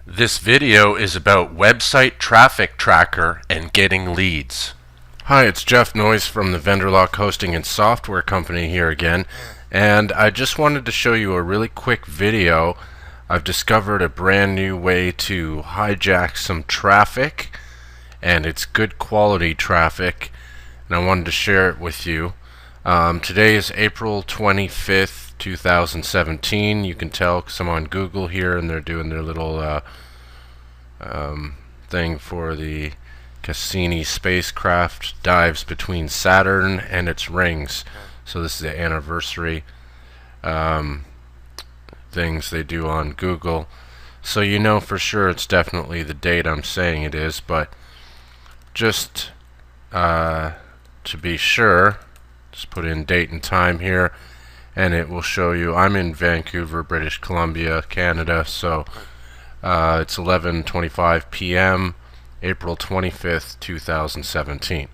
This video is about website traffic tracker and getting leads. Hi, it's Jeff Noyes from the VendorLock Hosting and Software Company here again, and I just wanted to show you a really quick video. I've discovered a brand new way to hijack some traffic, and it's good quality traffic, and I wanted to share it with you. Today is April 25th, 2017. You can tell because I'm on Google here and they're doing their little thing for the Cassini spacecraft dives between Saturn and its rings. So this is the anniversary things they do on Google. So you know for sure it's definitely the date I'm saying it is, but just to be sure, just put in date and time here and it will show you. I'm in Vancouver, British Columbia, Canada, so it's 11:25 p.m. April 25th, 2017.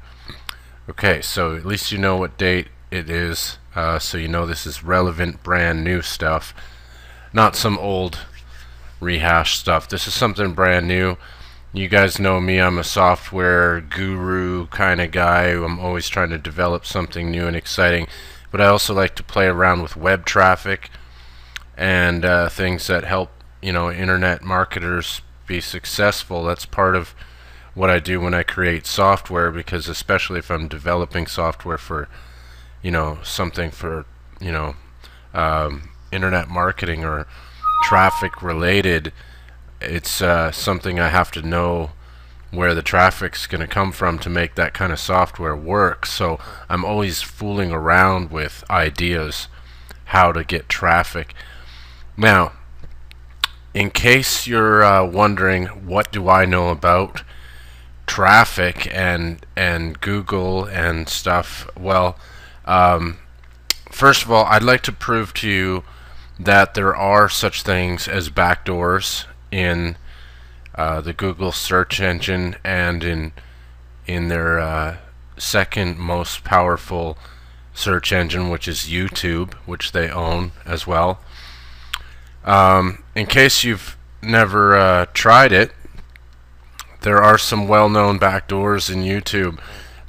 Okay, so at least you know what date it is, so you know this is relevant, brand new stuff, not some old rehashed stuff. This is something brand new. You guys know me, I'm a software guru kind of guy. I'm always trying to develop something new and exciting, but I also like to play around with web traffic and things that help, you know, internet marketers be successful. That's part of what I do when I create software, because especially if I'm developing software for, you know, something for, you know, internet marketing or traffic related, it's something I have to know where the traffic's going to come from to make that kind of software work. So I'm always fooling around with ideas how to get traffic. Now, in case you're wondering what do I know about traffic and Google and stuff, well, first of all, I'd like to prove to you that there are such things as backdoors in the Google search engine and in their second most powerful search engine, which is YouTube, which they own as well. In case you've never tried it, there are some well-known backdoors in YouTube,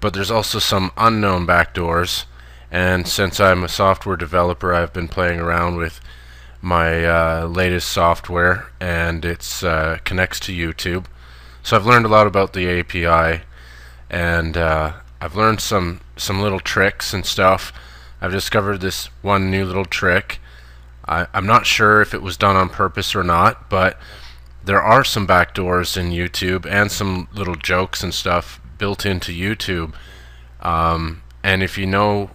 but there's also some unknown backdoors, and since I'm a software developer, I've been playing around with my latest software, and it's connects to YouTube. So I've learned a lot about the API, and I've learned some little tricks and stuff. I've discovered this one new little trick. I'm not sure if it was done on purpose or not, but there are some backdoors in YouTube and some little jokes and stuff built into YouTube, and if you know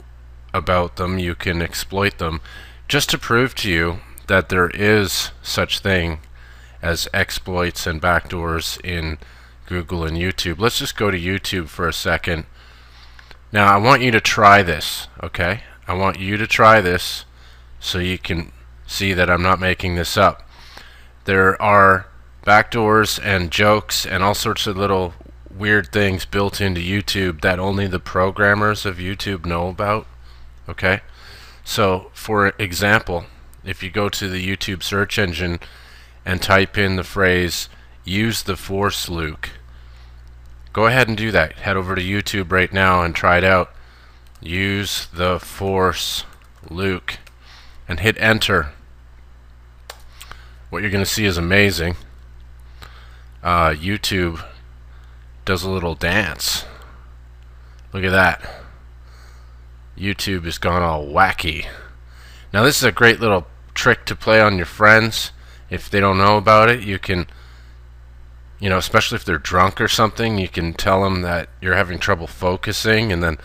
about them, you can exploit them. Just to prove to you that there is such thing as exploits and backdoors in Google and YouTube, let's just go to YouTube for a second. Now I want you to try this, okay? I want you to try this so you can see that I'm not making this up. There are backdoors and jokes and all sorts of little weird things built into YouTube that only the programmers of YouTube know about, okay? So for example, if you go to the YouTube search engine and type in the phrase "use the force, Luke," go ahead and do that. Head over to YouTube right now and try it out. Use the force, Luke, and hit enter. What you're going to see is amazing. YouTube does a little dance. Look at that. YouTube has gone all wacky. Now this is a great little trick to play on your friends. If they don't know about it, you can, you know, especially if they're drunk or something, you can tell them that you're having trouble focusing and then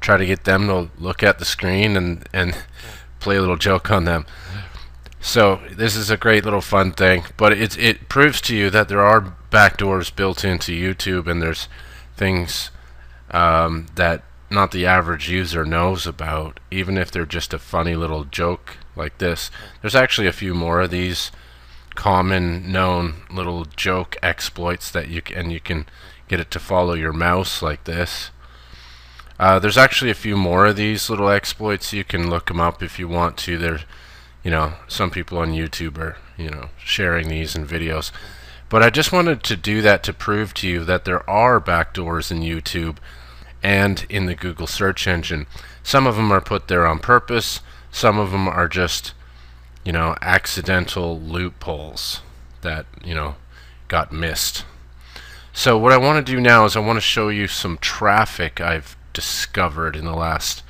try to get them to look at the screen and play a little joke on them. So this is a great little fun thing, but it proves to you that there are backdoors built into YouTube, and there's things that not the average user knows about, even if they're just a funny little joke like this. There's actually a few more of these common known little joke exploits that you can get it to follow your mouse like this. There's actually a few more of these little exploits. You can look them up if you want to. They're, you know, some people on YouTube are, you know, sharing these in videos. But I just wanted to do that to prove to you that there are backdoors in YouTube and in the Google search engine. Some of them are put there on purpose. Some of them are just, accidental loopholes that, got missed. So what I want to do now is I want to show you some traffic I've discovered in the last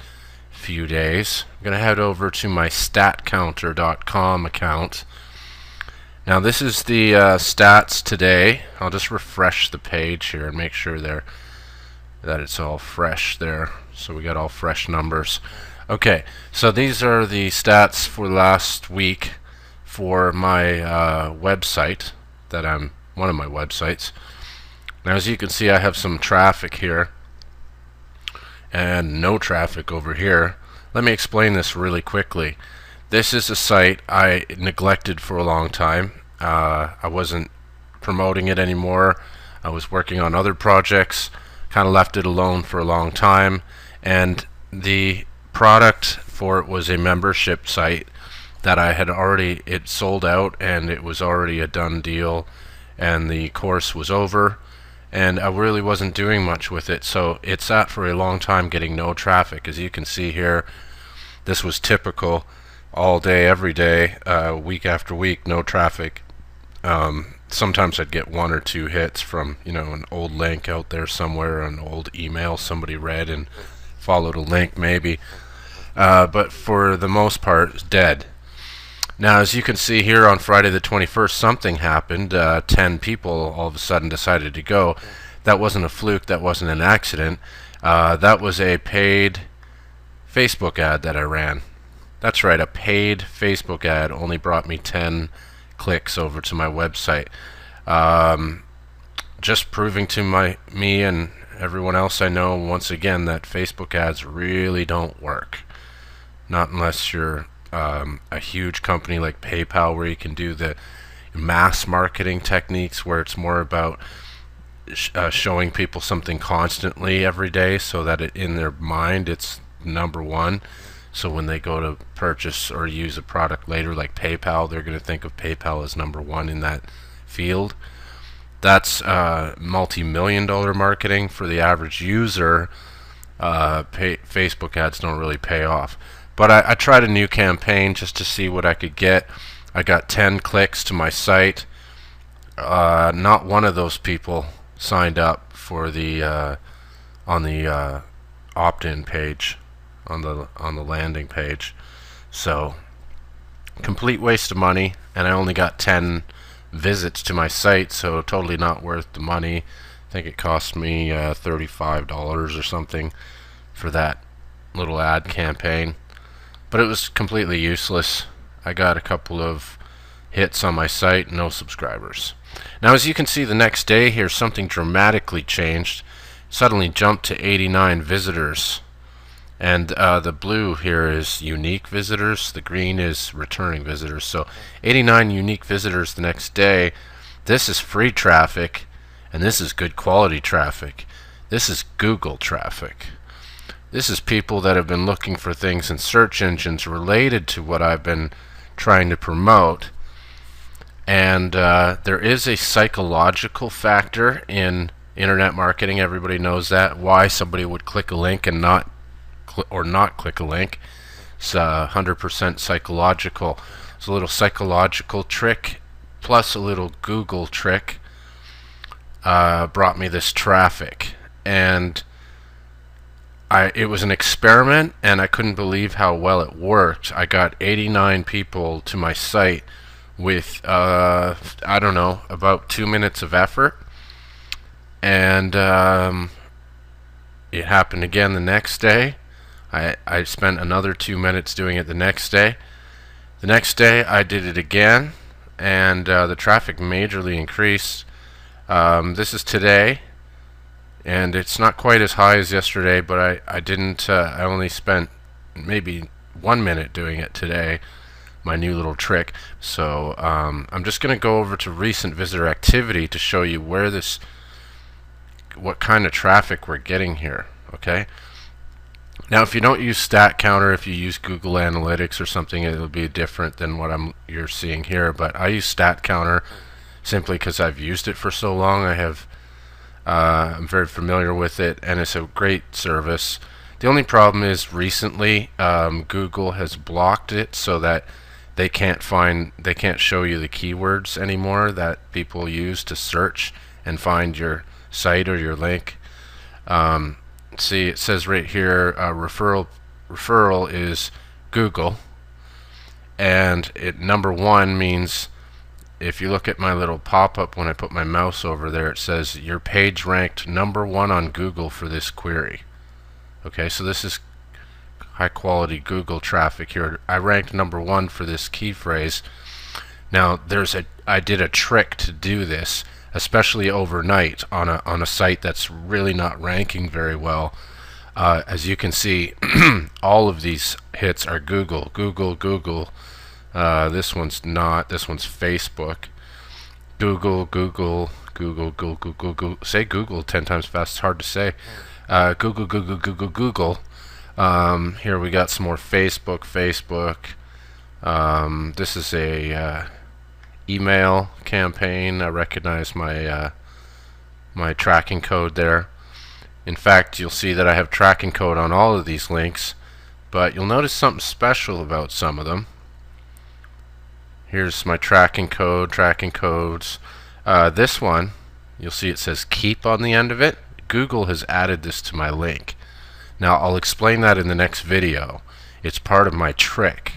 few days. I'm going to head over to my statcounter.com account. Now this is the stats today. I'll just refresh the page here and make sure that it's all fresh there. So we got all fresh numbers. Okay, so these are the stats for last week for my website one of my websites. Now as you can see, I have some traffic here and no traffic over here. Let me explain this really quickly. This is a site I neglected for a long time. I wasn't promoting it anymore. I was working on other projects, kind of left it alone for a long time, and the product for it was a membership site that I had it sold out, and it was already a done deal, and the course was over, and I really wasn't doing much with it. So it sat for a long time getting no traffic. As you can see here, this was typical all day, every day, week after week, no traffic. Sometimes I'd get 1 or 2 hits from, an old link out there somewhere, an old email somebody read and followed a link maybe. But for the most part, it's dead. Now, as you can see here on Friday the 21st, something happened. 10 people all of a sudden decided to go. That wasn't a fluke. That wasn't an accident. That was a paid Facebook ad that I ran. That's right, a paid Facebook ad only brought me 10 clicks over to my website. Just proving to me and everyone else I know once again that Facebook ads really don't work. Not unless you're a huge company like PayPal, where you can do the mass marketing techniques where it's more about showing people something constantly every day so that in their mind it's number one. So when they go to purchase or use a product later like PayPal, they're going to think of PayPal as number one in that field. That's multi-million-dollar marketing. For the average user, Facebook ads don't really pay off. But I tried a new campaign just to see what I could get. I got 10 clicks to my site. Not one of those people signed up for the on the opt-in page, on the landing page. So complete waste of money, and I only got 10 visits to my site, so totally not worth the money. I think it cost me $35 or something for that little ad campaign. But it was completely useless. I got a couple of hits on my site, no subscribers. Now as you can see, the next day here something dramatically changed. Suddenly jumped to 89 visitors. And the blue here is unique visitors, the green is returning visitors. So 89 unique visitors the next day. This is free traffic, and this is good quality traffic. This is Google traffic. This is people that have been looking for things in search engines related to what I've been trying to promote. And there is a psychological factor in internet marketing. Everybody knows that. Why somebody would click a link and not click a link. It's 100% psychological. It's a little psychological trick plus a little Google trick brought me this traffic. And it was an experiment, and I couldn't believe how well it worked. I got 89 people to my site with I don't know, about 2 minutes of effort. And it happened again the next day. I spent another 2 minutes doing it the next day. The next day I did it again, and the traffic majorly increased. This is today, and it's not quite as high as yesterday, but I only spent maybe 1 minute doing it today, my new little trick. So I'm just going to go over to recent visitor activity to show you what kind of traffic we're getting here. Okay. Now, if you don't use Stat Counter, if you use Google Analytics or something, it'll be different than what you're seeing here. But I use Stat Counter. simply because I've used it for so long. I'm very familiar with it, and it's a great service. The only problem is recently Google has blocked it so that they can't show you the keywords anymore that people use to search and find your site or your link. See, it says right here, referral is Google, and number one means, if you look at my little pop-up when I put my mouse over there, it says your page ranked number one on Google for this query. Okay, so this is high quality Google traffic here. I ranked number one for this key phrase. Now I did a trick to do this, especially overnight on a site that's really not ranking very well. As you can see, all of these hits are Google. This one's not. This one's Facebook. Google. Say Google 10 times fast. It's hard to say. Google. Here we got some more Facebook. This is a email campaign. I recognize my my tracking code there. In fact, you'll see that I have tracking code on all of these links, but you'll notice something special about some of them. Here's my tracking codes. This one, you'll see it says keep on the end of it. Google has added this to my link. Now I'll explain that in the next video. It's part of my trick,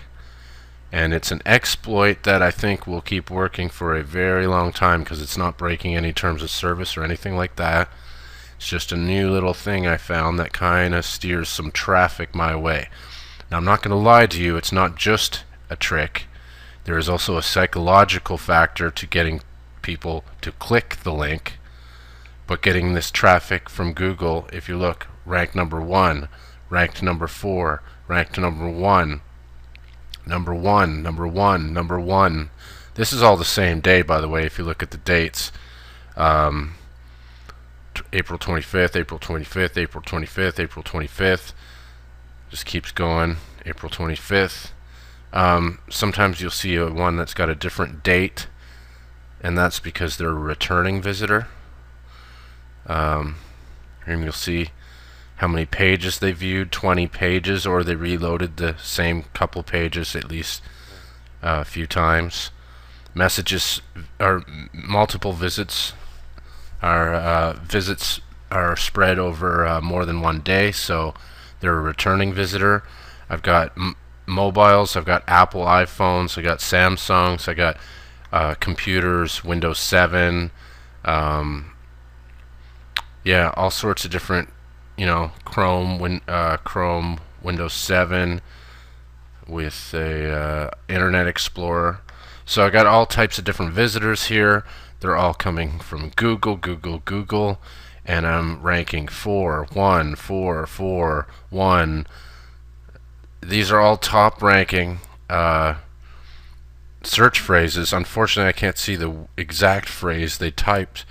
and it's an exploit that I think will keep working for a very long time because it's not breaking any terms of service or anything like that. It's just a new little thing I found that kind of steers some traffic my way. Now I'm not going to lie to you, it's not just a trick. There is also a psychological factor to getting people to click the link, but getting this traffic from Google, if you look, ranked number one, ranked number 4, ranked number 1, number 1. This is all the same day, by the way, if you look at the dates. April 25th, April 25th, April 25th, April 25th. Just keeps going. April 25th. Sometimes you'll see one that's got a different date, and that's because they're a returning visitor. And you'll see how many pages they viewed, 20 pages, or they reloaded the same couple pages at least a few times. Messages or multiple visits are spread over more than one day, so they're a returning visitor. I've got mobiles, I've got Apple iPhones, I got Samsungs, I got computers, Windows 7, yeah, all sorts of different, Chrome, Windows 7 with a Internet Explorer. So I got all types of different visitors here. They're all coming from Google, and I'm ranking 4, 1, 4, 4, 1. These are all top ranking search phrases. Unfortunately, I can't see the exact phrase they typed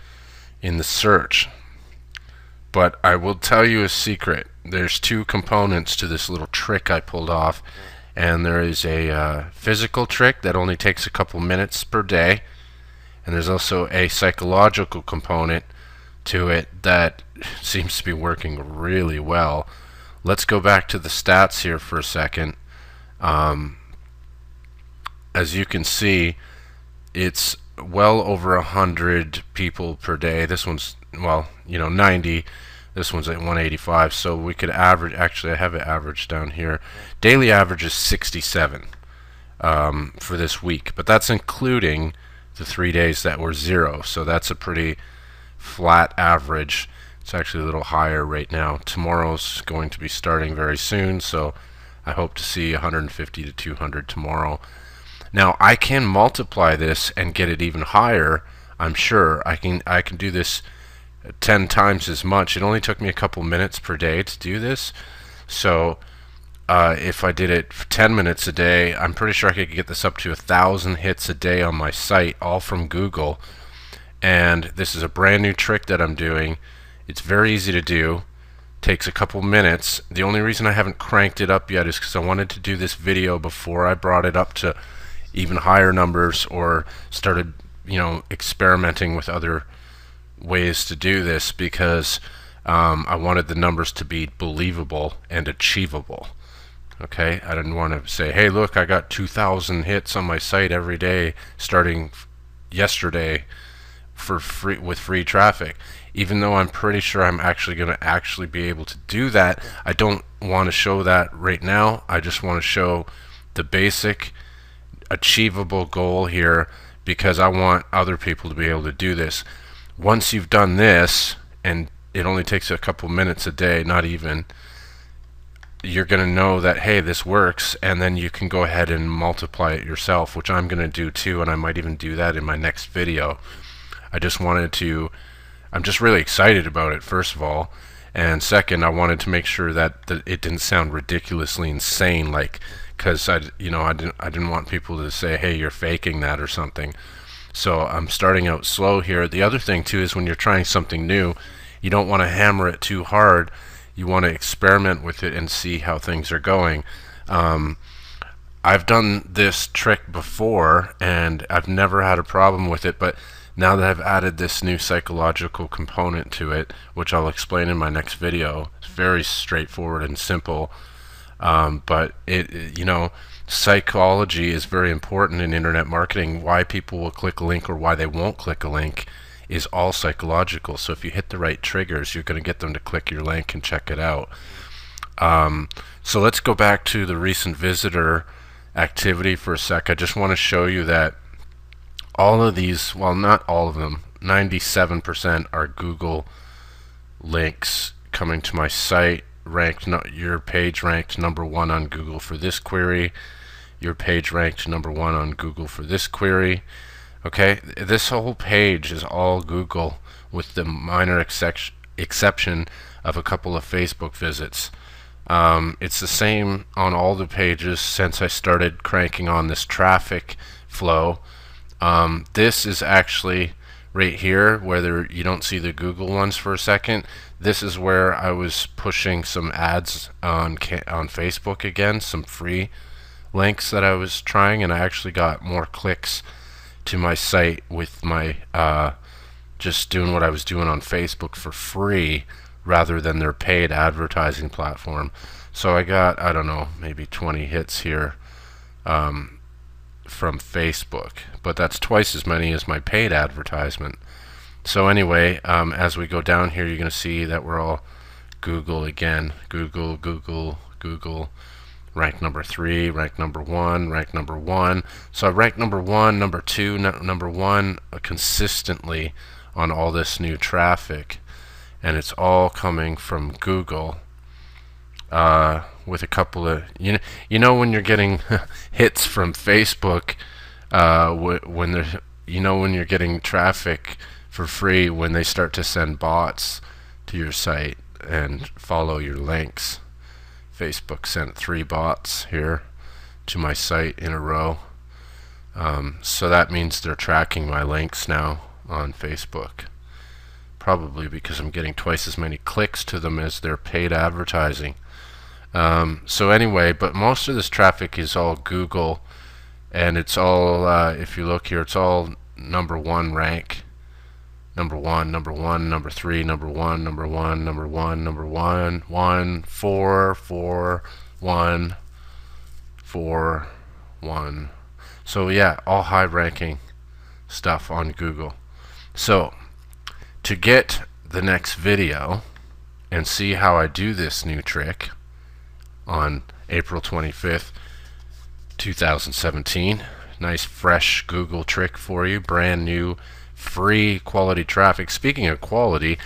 in the search, but I will tell you a secret. There's two components to this little trick I pulled off, and there is a physical trick that only takes a couple minutes per day, and there's also a psychological component to it that seems to be working really well. Let's go back to the stats here for a second. As you can see, it's well over 100 people per day. This one's, 90. This one's at 185, so we could average, actually I have it averaged down here. Daily average is 67 for this week, but that's including the 3 days that were 0, so that's a pretty flat average. It's actually a little higher right now. Tomorrow's going to be starting very soon, so I hope to see 150 to 200 tomorrow. Now I can multiply this and get it even higher. I'm sure I can do this 10 times as much. It only took me a couple minutes per day to do this, so if I did it for 10 minutes a day, I'm pretty sure I could get this up to 1,000 hits a day on my site, all from Google. And this is a brand new trick that I'm doing. It's very easy to do, takes a couple minutes. The only reason I haven't cranked it up yet is because I wanted to do this video before I brought it up to even higher numbers or started experimenting with other ways to do this because I wanted the numbers to be believable and achievable. Okay, I didn't want to say, hey, look, I got 2,000 hits on my site every day starting yesterday for free with free traffic. Even though I'm pretty sure I'm actually going to be able to do that, I don't want to show that right now. I just want to show the basic achievable goal here because I want other people to be able to do this. Once you've done this, and it only takes a couple minutes a day, not even, you're going to know that, hey, this works, and then you can go ahead and multiply it yourself, which I'm going to do too, and I might even do that in my next video. I'm just really excited about it, first of all, and second, I wanted to make sure that it didn't sound ridiculously insane, like, because I didn't want people to say, hey, you're faking that or something. So I'm starting out slow here. The other thing too is when you're trying something new, you don't want to hammer it too hard. You want to experiment with it and see how things are going. I've done this trick before and I've never had a problem with it, but now that I've added this new psychological component to it, which I'll explain in my next video, it's very straightforward and simple. But psychology is very important in internet marketing. Why people will click a link or why they won't click a link is all psychological. So if you hit the right triggers, you're going to get them to click your link and check it out. So let's go back to the recent visitor activity for a sec. I just want to show you that all of these, well, not all of them, 97% are Google links coming to my site. Your page ranked #1 on Google for this query. Your page ranked #1 on Google for this query. Okay, this whole page is all Google with the minor exception of a couple of Facebook visits. It's the same on all the pages since I started cranking on this traffic flow. This is actually right here where you don't see the Google ones for a second. This is where I was pushing some ads on Facebook again, some free links that I was trying, and I actually got more clicks to my site with my just doing what I was doing on Facebook for free rather than their paid advertising platform. So I got, I don't know, maybe 20 hits here from Facebook, but that's twice as many as my paid advertisement. So anyway, as we go down here, you're going to see that we're all Google again. Google, Google, Google. Ranked #3, ranked #1, ranked #1. So I ranked #1, #2, #1 consistently on all this new traffic, and it's all coming from Google. With a couple of when you're getting hits from Facebook, when you're getting traffic for free when they start to send bots to your site and follow your links. Facebook sent 3 bots here to my site in a row. So that means they're tracking my links now on Facebook. Probably because I'm getting twice as many clicks to them as their paid advertising. So anyway, but most of this traffic is all Google, and it's all, if you look here, it's all #1 rank. #1, #1, #3, #1, #1, #1, #1, 4, 4, 1, 4, 1. So yeah, all high ranking stuff on Google. So to get the next video and see how I do this new trick on April 25th, 2017, nice fresh Google trick for you, brand new free quality traffic. Speaking of quality,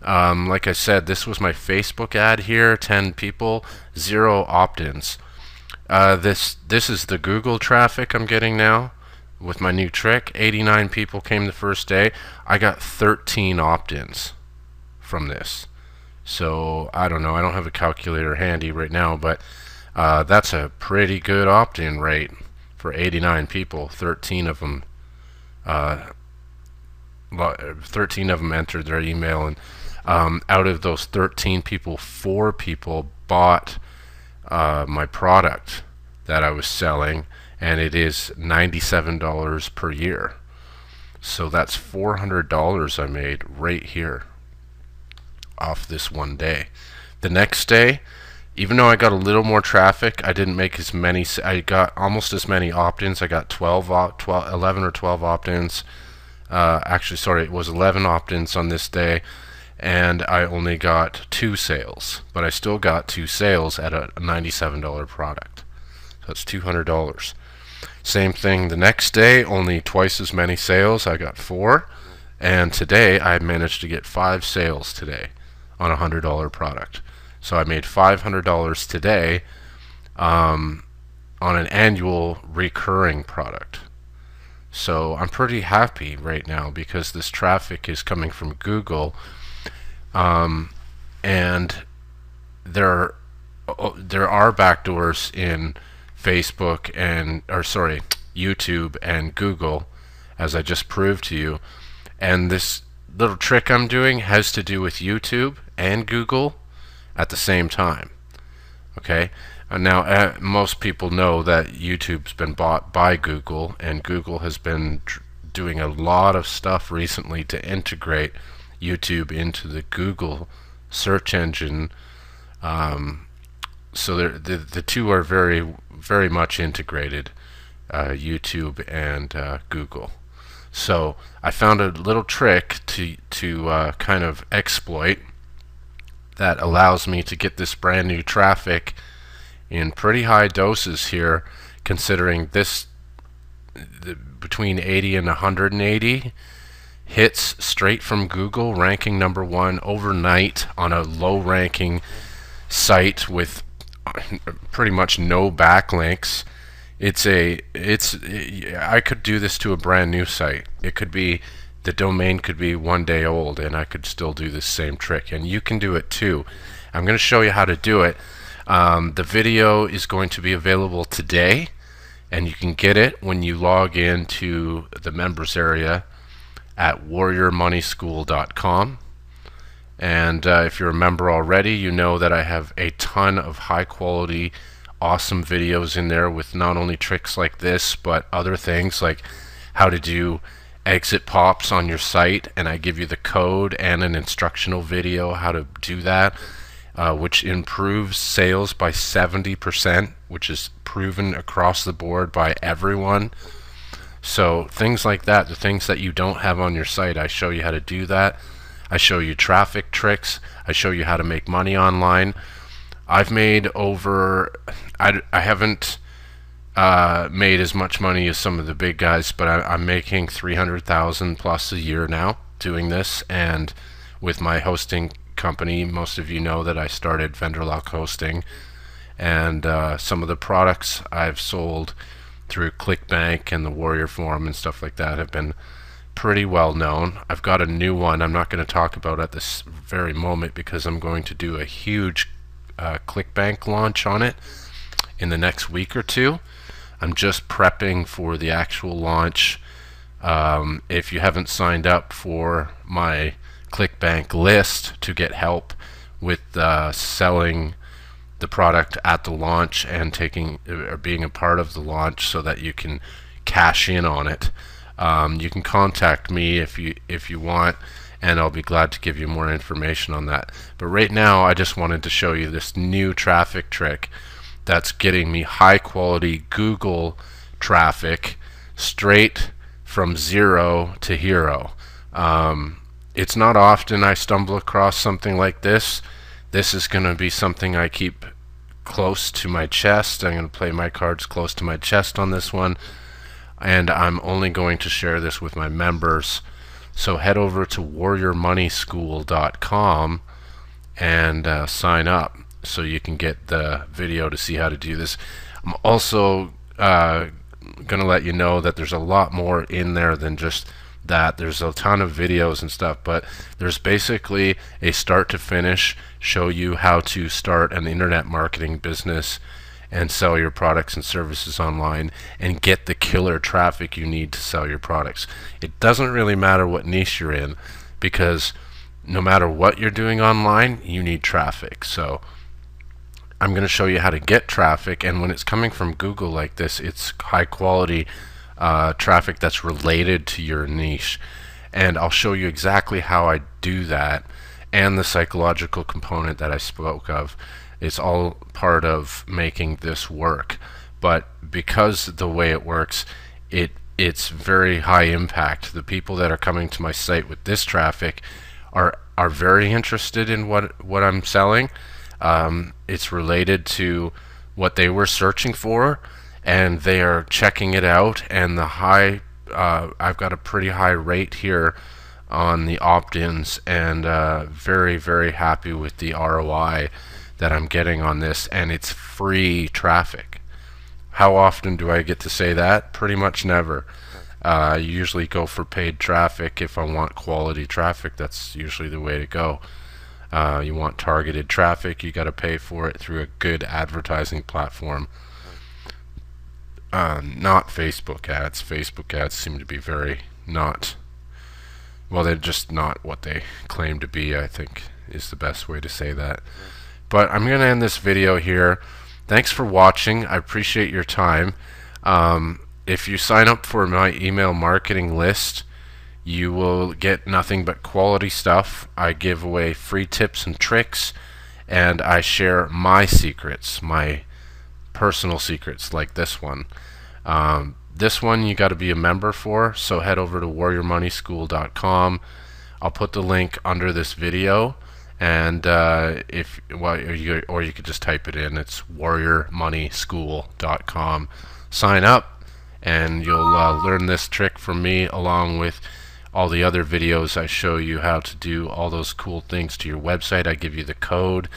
like I said, this was my Facebook ad here, 10 people, 0 opt-ins. This is the Google traffic I'm getting now with my new trick. 89 people came the first day. I got 13 opt-ins from this. So I don't know, I don't have a calculator handy right now, but that's a pretty good opt-in rate for 89 people. 13 of them entered their email, and out of those 13 people, 4 people bought my product that I was selling, and it is $97 per year. So that's $400 I made right here off this one day. The next day, even though I got a little more traffic, I didn't make as many. I got almost as many opt-ins. I got 11 or 12 opt-ins. Actually, sorry, it was 11 opt-ins on this day, and I only got 2 sales. But I still got 2 sales at a $97 product. So that's $200. Same thing the next day, only twice as many sales. I got 4. And today, I managed to get 5 sales today on a $100 product. So I made $500 today on an annual recurring product. So I'm pretty happy right now because this traffic is coming from Google, and there are backdoors in Facebook and YouTube and Google, as I just proved to you. And this little trick I'm doing has to do with YouTube and Google at the same time. Okay, now most people know that YouTube's been bought by Google, and Google has been doing a lot of stuff recently to integrate YouTube into the Google search engine. So the two are very much integrated, YouTube and Google. So I found a little trick to kind of exploit that allows me to get this brand new traffic in pretty high doses here, considering this between 80 and 180 hits straight from Google, ranking #1 overnight on a low ranking site with pretty much no backlinks. I could do this to a brand new site. It could be, the domain could be 1 day old, and I could still do this same trick, and you can do it too. I'm going to show you how to do it. The video is going to be available today, and you can get it when you log into the members area at warriormoneyschool.com. And if you're a member already, you know that I have a ton of high quality, awesome videos in there with not only tricks like this, but other things like how to do exit pops on your site, and I give you the code and an instructional video how to do that, which improves sales by 70%, which is proven across the board by everyone. So things like that, the things that you don't have on your site, I show you how to do that. I show you traffic tricks. I show you how to make money online. I've made over, I haven't made as much money as some of the big guys, but I'm making 300,000 plus a year now doing this. And with my hosting company, most of you know that I started VendorLock Hosting, and some of the products I've sold through ClickBank and the Warrior Forum and stuff like that have been pretty well known. I've got a new one I'm not going to talk about at this very moment because I'm going to do a huge ClickBank launch on it in the next week or two. I'm just prepping for the actual launch. If you haven't signed up for my ClickBank list to get help with selling the product at the launch and being a part of the launch so that you can cash in on it, you can contact me if you want, and I'll be glad to give you more information on that. But right now I just wanted to show you this new traffic trick that's getting me high quality Google traffic straight from 0 to hero. It's not often I stumble across something like this. This is going to be something I keep close to my chest. I'm going to play my cards close to my chest on this one, and I'm only going to share this with my members. So head over to warriormoneyschool.com and sign up so you can get the video to see how to do this. I'm also going to let you know that there's a lot more in there than just that. There's a ton of videos and stuff, but there's basically a start to finish, show you how to start an internet marketing business and sell your products and services online and get the killer traffic you need to sell your products. It doesn't really matter what niche you're in, because no matter what you're doing online, you need traffic. So I'm going to show you how to get traffic, and when it's coming from Google like this, it's high quality traffic that's related to your niche. And I'll show you exactly how I do that, and the psychological component that I spoke of. It's all part of making this work. But because the way it works, it's very high impact. The people that are coming to my site with this traffic are very interested in what I'm selling. It's related to what they were searching for, and they are checking it out. And the high, I've got a pretty high rate here on the opt-ins, and very, very happy with the ROI that I'm getting on this, and it's free traffic. How often do I get to say that? Pretty much never. I usually go for paid traffic if I want quality traffic. That's usually the way to go. You want targeted traffic, you got to pay for it through a good advertising platform. Not Facebook ads. Facebook ads seem to be very not, well, they're just not what they claim to be, I think is the best way to say that. But I'm going to end this video here. Thanks for watching. I appreciate your time. If you sign up for my email marketing list, you will get nothing but quality stuff. I give away free tips and tricks, and I share my secrets, my personal secrets, like this one. This one you got to be a member for, so head over to warriormoneyschool.com. I'll put the link under this video, and if or you could just type it in. It's warriormoneyschool.com. Sign up, and you'll learn this trick from me, along with all the other videos. I show you how to do all those cool things to your website. I give you the code,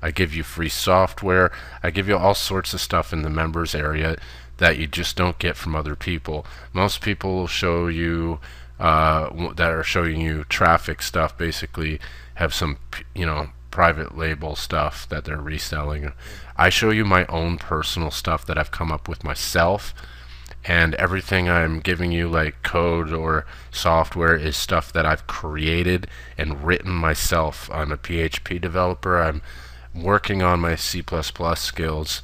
I give you free software, I give you all sorts of stuff in the members area that you just don't get from other people. Most people will show you that are showing you traffic stuff, basically have some private label stuff that they're reselling. I show you my own personal stuff that I've come up with myself, and everything I'm giving you, like code or software, is stuff that I've created and written myself. I'm a PHP developer. I'm working on my C++ skills,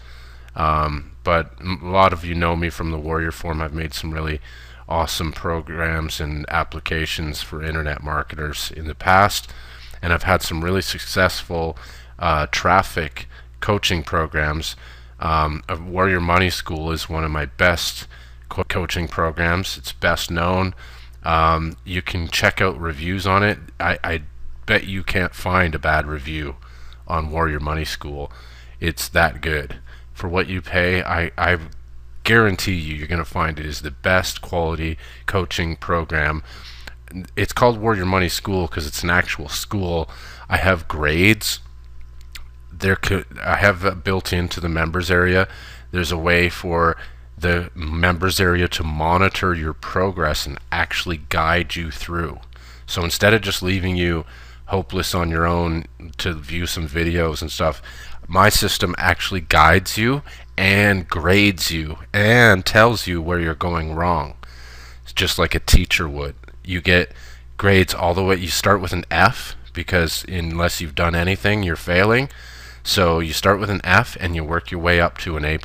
but a lot of you know me from the Warrior Forum. I've made some really awesome programs and applications for internet marketers in the past, and I've had some really successful traffic coaching programs. Warrior Money School is one of my best coaching programs. It's best known. You can check out reviews on it. I bet you can't find a bad review on Warrior Money School. It's that good. For what you pay, I guarantee you're going to find it is the best quality coaching program. It's called Warrior Money School because it's an actual school. I have grades. I have built into the members area. There's a way for the members area to monitor your progress and actually guide you through. So instead of just leaving you hopeless on your own to view some videos and stuff, my system actually guides you and grades you and tells you where you're going wrong. It's just like a teacher would. You get grades all the way. You start with an F, because unless you've done anything, you're failing. So you start with an F and you work your way up to an A+.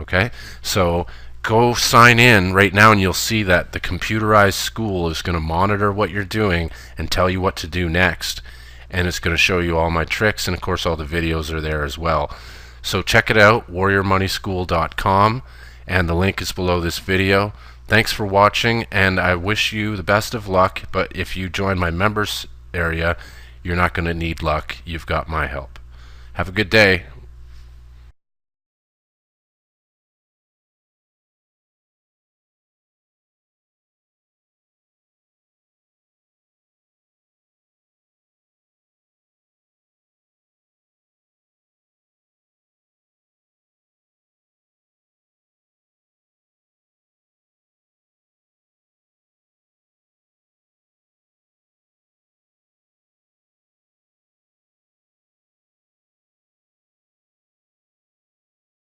Okay, so go sign in right now, and you'll see that the computerized school is going to monitor what you're doing and tell you what to do next, and it's going to show you all my tricks, and of course all the videos are there as well. So check it out, warriormoneyschool.com, and the link is below this video. Thanks for watching, and I wish you the best of luck. But if you join my members area, you're not going to need luck. You've got my help. Have a good day.